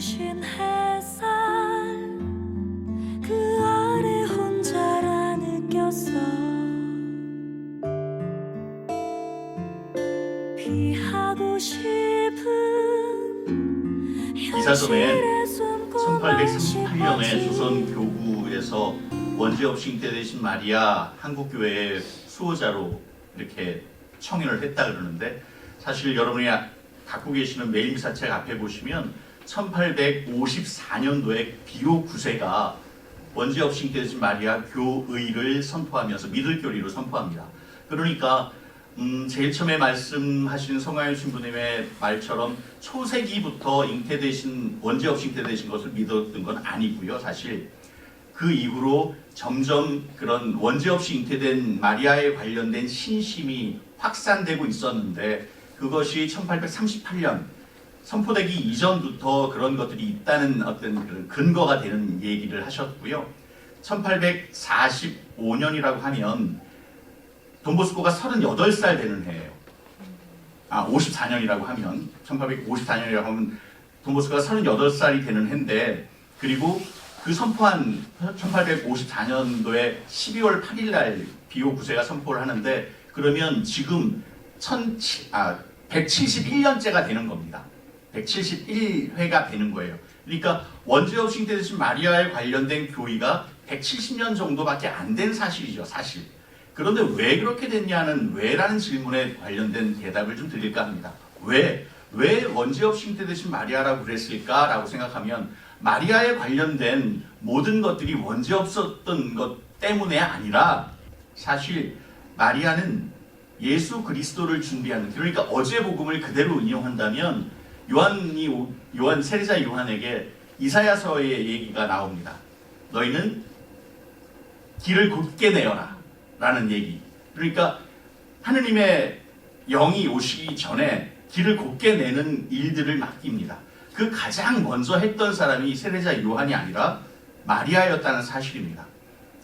부신 햇살 그 아래 혼자라 느꼈어. 피하고 싶은 이사도에 1838년에 조선 교구에서 원죄업식 때 되신 마리아 한국교회의 수호자로 이렇게 청인을 했다 그러는데, 사실 여러분이 갖고 계시는 매일미사책 앞에 보시면 1854년도에 비로 9세가 원죄업식 때 되신 마리아 교의를 선포하면서 믿을교리로 선포합니다. 그러니까 제일 처음에 말씀하신 성화윤 신부님의 말처럼 초세기부터 잉태되신 원죄없이 잉태되신 것을 믿었던 건 아니고요. 사실 그 이후로 점점 그런 원죄없이 잉태된 마리아에 관련된 신심이 확산되고 있었는데, 그것이 1838년 선포되기 이전부터 그런 것들이 있다는 어떤 그런 근거가 되는 얘기를 하셨고요. 1845년이라고 하면 돈보스코가 38살 되는 해예요. 54년이라고 하면 1854년이라고 하면 돈보스코가 38살이 되는 해인데, 그리고 그 선포한 1854년도에 12월 8일 날 비오 9세가 선포를 하는데, 그러면 지금 171년째가 되는 겁니다. 171회가 되는 거예요. 그러니까 원죄업식 때 되신 마리아에 관련된 교의가 170년 정도밖에 안 된 사실이죠, 사실. 그런데 왜 그렇게 됐냐는 왜라는 질문에 관련된 대답을 좀 드릴까 합니다. 왜 원죄업식 때 되신 마리아라고 그랬을까라고 생각하면, 마리아에 관련된 모든 것들이 원죄 없었던 것 때문에 아니라, 사실 마리아는 예수 그리스도를 준비하는, 그러니까 어제 복음을 그대로 인용한다면 요한 세례자 요한에게 이사야서의 얘기가 나옵니다. 너희는 길을 곧게 내어라 라는 얘기. 그러니까 하느님의 영이 오시기 전에 길을 곧게 내는 일들을 맡깁니다. 그 가장 먼저 했던 사람이 세례자 요한이 아니라 마리아였다는 사실입니다.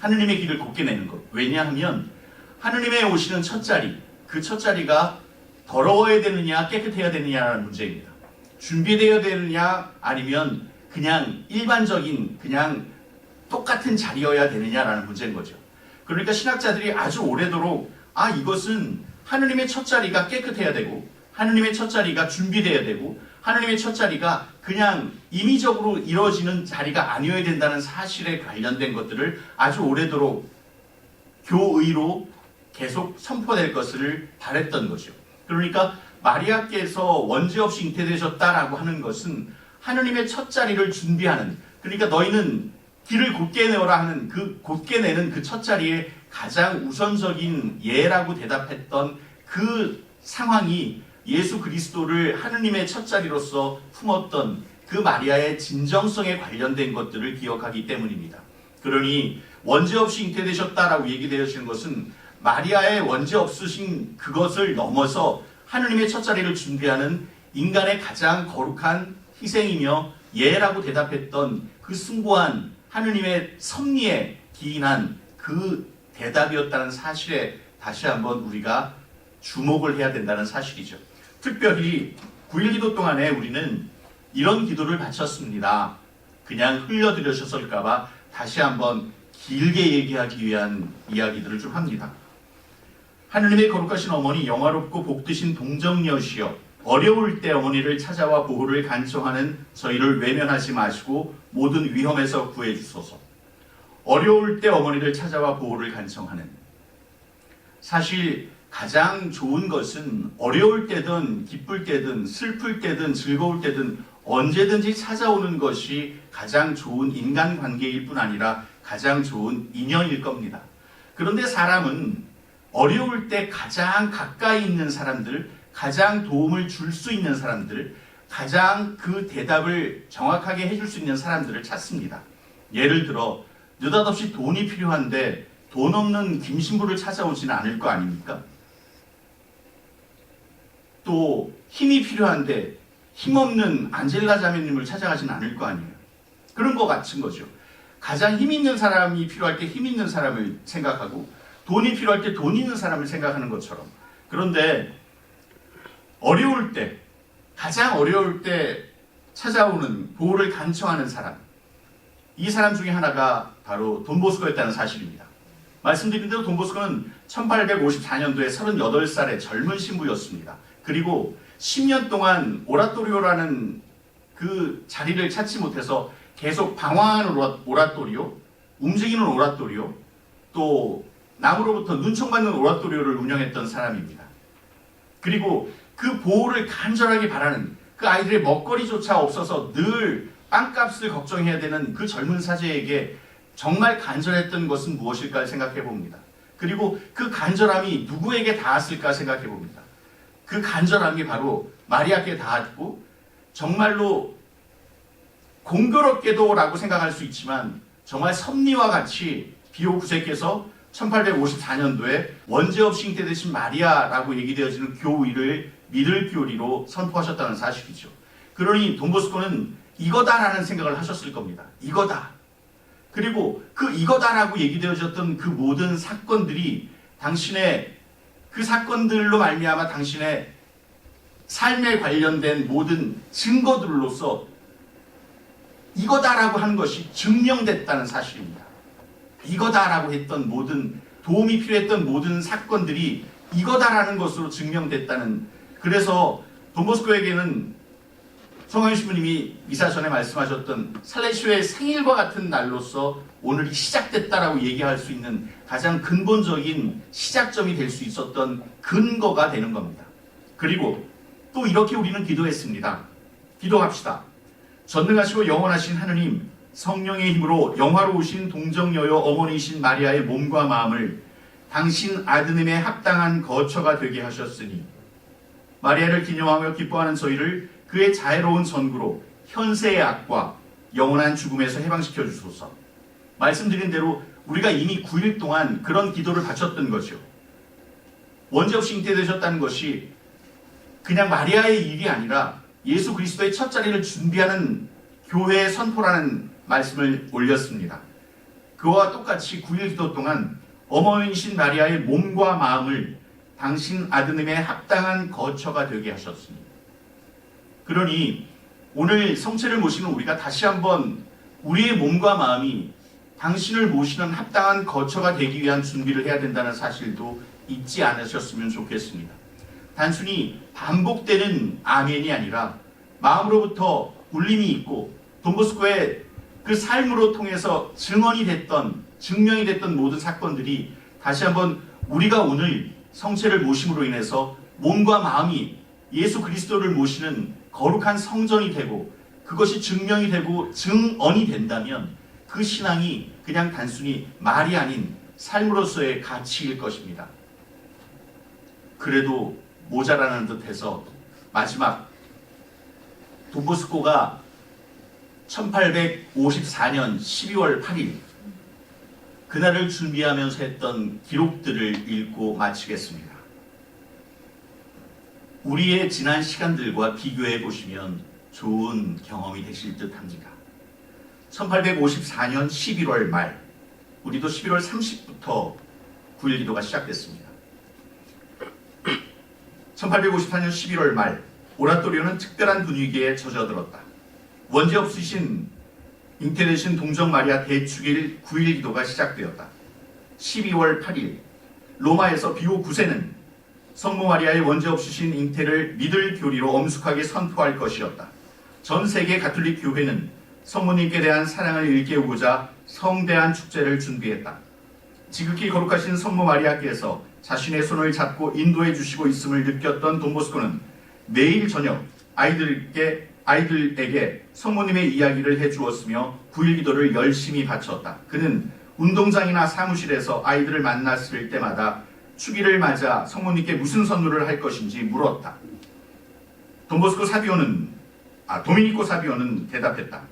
하느님의 길을 곧게 내는 것. 왜냐하면 하느님의 오시는 첫 자리, 그 첫 자리가 더러워야 되느냐 깨끗해야 되느냐라는 문제입니다. 준비되어야 되느냐 아니면 그냥 일반적인 그냥 똑같은 자리여야 되느냐라는 문제인 거죠. 그러니까 신학자들이 아주 오래도록 이것은 하느님의 첫 자리가 깨끗해야 되고, 하느님의 첫 자리가 준비되어야 되고, 하느님의 첫 자리가 그냥 임의적으로 이루어지는 자리가 아니어야 된다는 사실에 관련된 것들을 아주 오래도록 교의로 계속 선포될 것을 바랬던 거죠. 그러니까 마리아께서 원죄없이 잉태되셨다라고 하는 것은 하느님의 첫 자리를 준비하는, 그러니까 너희는 길을 곧게 내어라 하는 그 곧게 내는 그 첫 자리에 가장 우선적인 예라고 대답했던 그 상황이 예수 그리스도를 하느님의 첫 자리로서 품었던 그 마리아의 진정성에 관련된 것들을 기억하기 때문입니다. 그러니 원죄 없이 잉태되셨다라고 얘기되어지는 것은 마리아의 원죄 없으신 그것을 넘어서 하느님의 첫 자리를 준비하는 인간의 가장 거룩한 희생이며 예라고 대답했던 그 숭고한 하느님의 섭리에 기인한 그 대답이었다는 사실에 다시 한번 우리가 주목을 해야 된다는 사실이죠. 특별히 9일 기도 동안에 우리는 이런 기도를 바쳤습니다. 그냥 흘려드려셨을까봐 다시 한번 길게 얘기하기 위한 이야기들을 좀 합니다. 하느님의 거룩하신 어머니, 영화롭고 복되신 동정녀시여, 어려울 때 어머니를 찾아와 보호를 간청하는 저희를 외면하지 마시고 모든 위험에서 구해주소서. 어려울 때 어머니를 찾아와 보호를 간청하는, 사실 가장 좋은 것은 어려울 때든 기쁠 때든 슬플 때든 즐거울 때든 언제든지 찾아오는 것이 가장 좋은 인간관계일 뿐 아니라 가장 좋은 인연일 겁니다. 그런데 사람은 어려울 때 가장 가까이 있는 사람들, 가장 도움을 줄 수 있는 사람들, 가장 그 대답을 정확하게 해줄 수 있는 사람들을 찾습니다. 예를 들어 느닷없이 돈이 필요한데 돈 없는 김신부를 찾아오지는 않을 거 아닙니까? 또 힘이 필요한데 힘없는 안젤라 자매님을 찾아가지는 않을 거 아니에요. 그런 거 같은 거죠. 가장 힘 있는 사람이 필요할 때 힘 있는 사람을 생각하고, 돈이 필요할 때 돈 있는 사람을 생각하는 것처럼. 그런데 어려울 때, 가장 어려울 때 찾아오는 보호를 간청하는 사람, 이 사람 중에 하나가 바로 돈보스코였다는 사실입니다. 말씀드린 대로 돈보스코는 1854년도에 38살의 젊은 신부였습니다. 그리고 10년 동안 오라토리오라는 그 자리를 찾지 못해서 계속 방황하는 오라토리오, 움직이는 오라토리오, 또 남으로부터 눈총받는 오라토리오를 운영했던 사람입니다. 그리고 그 보호를 간절하게 바라는 그 아이들의 먹거리조차 없어서 늘 빵값을 걱정해야 되는 그 젊은 사제에게 정말 간절했던 것은 무엇일까 생각해 봅니다. 그리고 그 간절함이 누구에게 닿았을까 생각해 봅니다. 그 간절함이 바로 마리아께 닿았고, 정말로 공교롭게도 라고 생각할 수 있지만 정말 섭리와 같이 비오 9세께서 1854년도에 원죄없이 잉태되신 마리아라고 얘기되어지는 교의를 믿을 교리로 선포하셨다는 사실이죠. 그러니 돈보스코는 이거다라는 생각을 하셨을 겁니다. 이거다. 그리고 그 이거다라고 얘기되어졌던 그 모든 사건들이 당신의 그 사건들로 말미암아 당신의 삶에 관련된 모든 증거들로서 이거다라고 하는 것이 증명됐다는 사실입니다. 이거다라고 했던 모든 도움이 필요했던 모든 사건들이 이거다라는 것으로 증명됐다는, 그래서 돈보스코에게는 성황 신부님이 미사 전에 말씀하셨던 살레시오의 생일과 같은 날로서 오늘이 시작됐다라고 얘기할 수 있는 가장 근본적인 시작점이 될 수 있었던 근거가 되는 겁니다. 그리고 또 이렇게 우리는 기도했습니다. 기도합시다. 전능하시고 영원하신 하느님, 성령의 힘으로 영화로우신 동정여여 어머니이신 마리아의 몸과 마음을 당신 아드님의 합당한 거처가 되게 하셨으니 마리아를 기념하며 기뻐하는 저희를 그의 자애로운 전구로 현세의 악과 영원한 죽음에서 해방시켜 주소서. 말씀드린 대로 우리가 이미 9일 동안 그런 기도를 바쳤던 거죠. 원죄없이 잉태되셨다는 것이 그냥 마리아의 일이 아니라 예수 그리스도의 첫 자리를 준비하는 교회의 선포라는 말씀을 올렸습니다. 그와 똑같이 9일 기도 동안 어머니이신 마리아의 몸과 마음을 당신 아드님의 합당한 거처가 되게 하셨습니다. 그러니 오늘 성체를 모시는 우리가 다시 한번 우리의 몸과 마음이 당신을 모시는 합당한 거처가 되기 위한 준비를 해야 된다는 사실도 잊지 않으셨으면 좋겠습니다. 단순히 반복되는 아멘이 아니라 마음으로부터 울림이 있고 돈보스코의 그 삶으로 통해서 증언이 됐던, 증명이 됐던 모든 사건들이 다시 한번 우리가 오늘 성체를 모심으로 인해서 몸과 마음이 예수 그리스도를 모시는 거룩한 성전이 되고 그것이 증명이 되고 증언이 된다면 그 신앙이 그냥 단순히 말이 아닌 삶으로서의 가치일 것입니다. 그래도 모자라는 듯해서 마지막 돈보스코가 1854년 12월 8일 그날을 준비하면서 했던 기록들을 읽고 마치겠습니다. 우리의 지난 시간들과 비교해 보시면 좋은 경험이 되실 듯 합니다. 1854년 11월 말, 우리도 11월 30일부터 9일 기도가 시작됐습니다. 1854년 11월 말, 오라토리오는 특별한 분위기에 젖어들었다. 원죄 없으신 잉태되신 동정 마리아 대축일 9일 기도가 시작되었다. 12월 8일, 로마에서 비오 9세는 성모 마리아의 원죄 없으신 잉태를 믿을 교리로 엄숙하게 선포할 것이었다. 전 세계 가톨릭 교회는 성모님께 대한 사랑을 일깨우고자 성대한 축제를 준비했다. 지극히 거룩하신 성모 마리아께서 자신의 손을 잡고 인도해 주시고 있음을 느꼈던 돈보스코는 매일 저녁 아이들에게 성모님의 이야기를 해주었으며 9일 기도를 열심히 바쳤다. 그는 운동장이나 사무실에서 아이들을 만났을 때마다 축일을 맞아 성모님께 무슨 선물을 할 것인지 물었다. 도미니코 사비오는 대답했다.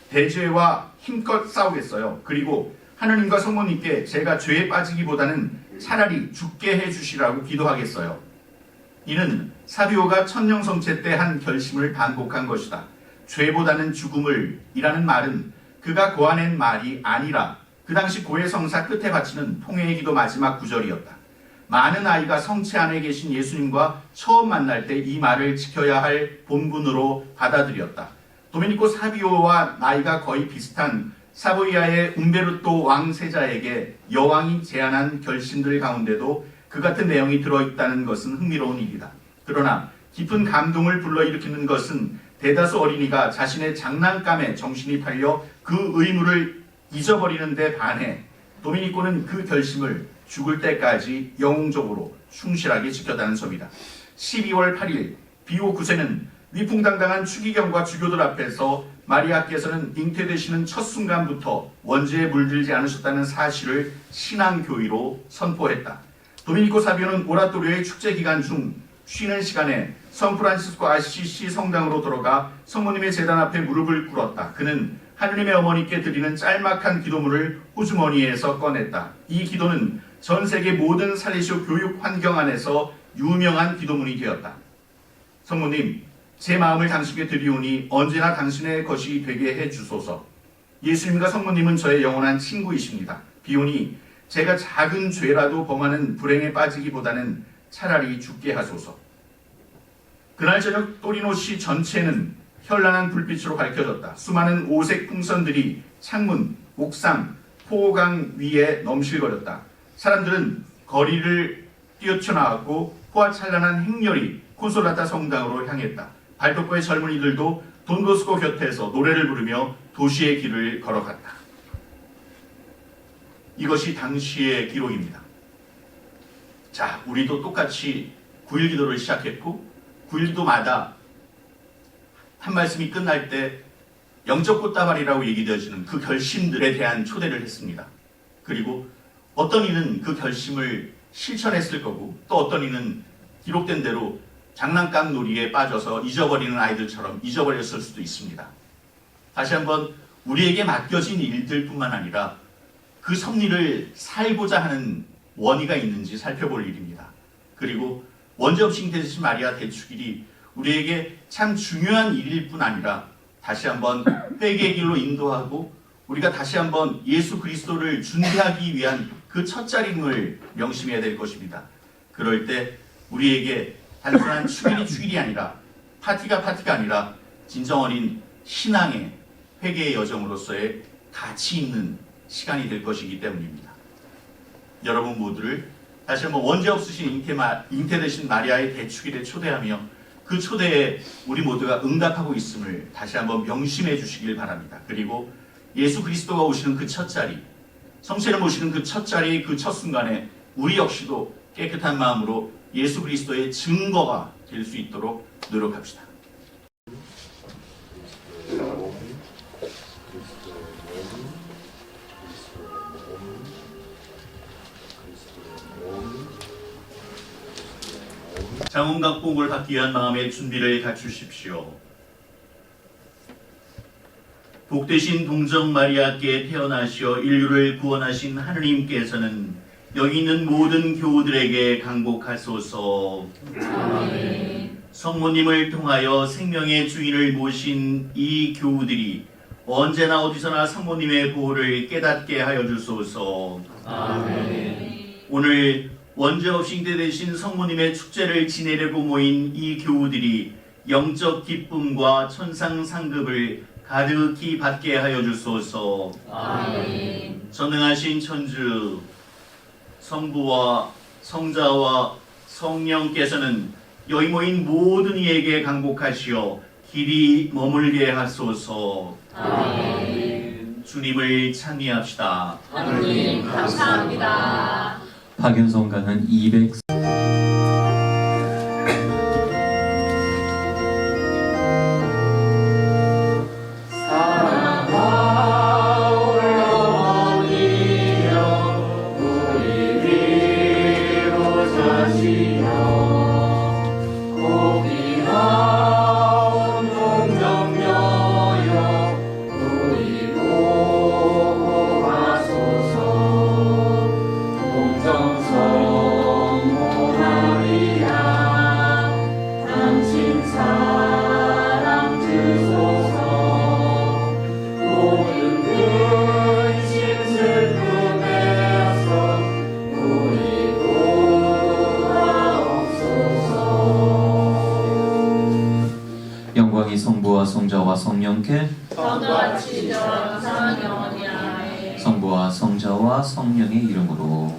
대죄와 힘껏 싸우겠어요. 그리고 하느님과 성모님께 제가 죄에 빠지기보다는 차라리 죽게 해주시라고 기도하겠어요. 이는 사비오가 천년성체 때 한 결심을 반복한 것이다. 죄보다는 죽음을 이라는 말은 그가 고아낸 말이 아니라 그 당시 고해성사 끝에 바치는 통회의 기도 마지막 구절이었다. 많은 아이가 성체 안에 계신 예수님과 처음 만날 때 이 말을 지켜야 할 본분으로 받아들였다. 도미니코 사비오와 나이가 거의 비슷한 사보이아의 움베르토 왕세자에게 여왕이 제안한 결심들 가운데도 그 같은 내용이 들어있다는 것은 흥미로운 일이다. 그러나 깊은 감동을 불러일으키는 것은 대다수 어린이가 자신의 장난감에 정신이 팔려 그 의무를 잊어버리는 데 반해 도미니코는 그 결심을 죽을 때까지 영웅적으로 충실하게 지켰다는 점이다. 12월 8일 비오 9세는 위풍당당한 추기경과 주교들 앞에서 마리아께서는 잉태되시는 첫 순간부터 원죄에 물들지 않으셨다는 사실을 신앙교의로 선포했다. 도미니코 사비오는 오라토리오의 축제 기간 중 쉬는 시간에 성프란시스코 아시시 성당으로 들어가 성모님의 제단 앞에 무릎을 꿇었다. 그는 하느님의 어머니께 드리는 짤막한 기도문을 호주머니에서 꺼냈다. 이 기도는 전 세계 모든 살레시오 교육 환경 안에서 유명한 기도문이 되었다. 성모님, 제 마음을 당신께 드리오니 언제나 당신의 것이 되게 해주소서. 예수님과 성모님은 저의 영원한 친구이십니다. 비오니 제가 작은 죄라도 범하는 불행에 빠지기보다는 차라리 죽게 하소서. 그날 저녁 또리노시 전체는 현란한 불빛으로 밝혀졌다. 수많은 오색 풍선들이 창문, 옥상, 포강 위에 넘실거렸다. 사람들은 거리를 뛰어나왔고 호화찬란한 행렬이 콘솔라타 성당으로 향했다. 발톱과의 젊은이들도 돈보스코 곁에서 노래를 부르며 도시의 길을 걸어갔다. 이것이 당시의 기록입니다. 자, 우리도 똑같이 9일 기도를 시작했고 9일 기도마다 한 말씀이 끝날 때 영적 꽃다발이라고 얘기되어지는 그 결심들에 대한 초대를 했습니다. 그리고 어떤 이는 그 결심을 실천했을 거고 또 어떤 이는 기록된 대로 장난감 놀이에 빠져서 잊어버리는 아이들처럼 잊어버렸을 수도 있습니다. 다시 한번 우리에게 맡겨진 일들뿐만 아니라 그 섭리를 살고자 하는 원의가 있는지 살펴볼 일입니다. 그리고 원죄 없이 잉태되신 마리아 대축일이 우리에게 참 중요한 일일 뿐 아니라 다시 한번 회개의 길로 인도하고 우리가 다시 한번 예수 그리스도를 준비하기 위한 그 첫자림을 명심해야 될 것입니다. 그럴 때 우리에게 단순한 축일이 아니라 파티가 아니라 진정 어린 신앙의 회개의 여정으로서의 가치 있는 시간이 될 것이기 때문입니다. 여러분 모두를 다시 한번 원죄 없으신 잉태되신 마리아의 대축일에 초대하며 그 초대에 우리 모두가 응답하고 있음을 다시 한번 명심해 주시길 바랍니다. 그리고 예수 그리스도가 오시는 그 첫자리, 성신을 모시는 그 첫자리, 그 첫 순간에 우리 역시도 깨끗한 마음으로 예수 그리스도의 증거가 될 수 있도록 노력합시다. 장원각복을 받기 위한 마음의 준비를 갖추십시오. 복되신 동정 마리아께 태어나시어 인류를 구원하신 하느님께서는 여기 있는 모든 교우들에게 강복하소서. 아멘. 성모님을 통하여 생명의 주인을 모신 이 교우들이 언제나 어디서나 성모님의 보호를 깨닫게 하여 주소서. 아멘. 오늘 원죄 없이 잉태되신 성모님의 축제를 지내려고 모인 이 교우들이 영적 기쁨과 천상 상급을 가득히 받게 하여 주소서. 아멘. 전능하신 천주 성부와 성자와 성령께서는 여기 모인 모든 이에게 강복하시어 길이 머물게 하소서. 아멘. 주님을 찬미합시다. 하느님 감사합니다. 박윤성가는 200. 동정성 영광이 성부와 성자와 성령께 전과 같이 이제와 항상 영원히 아멘. 성부와 성자와 성령의 이름으로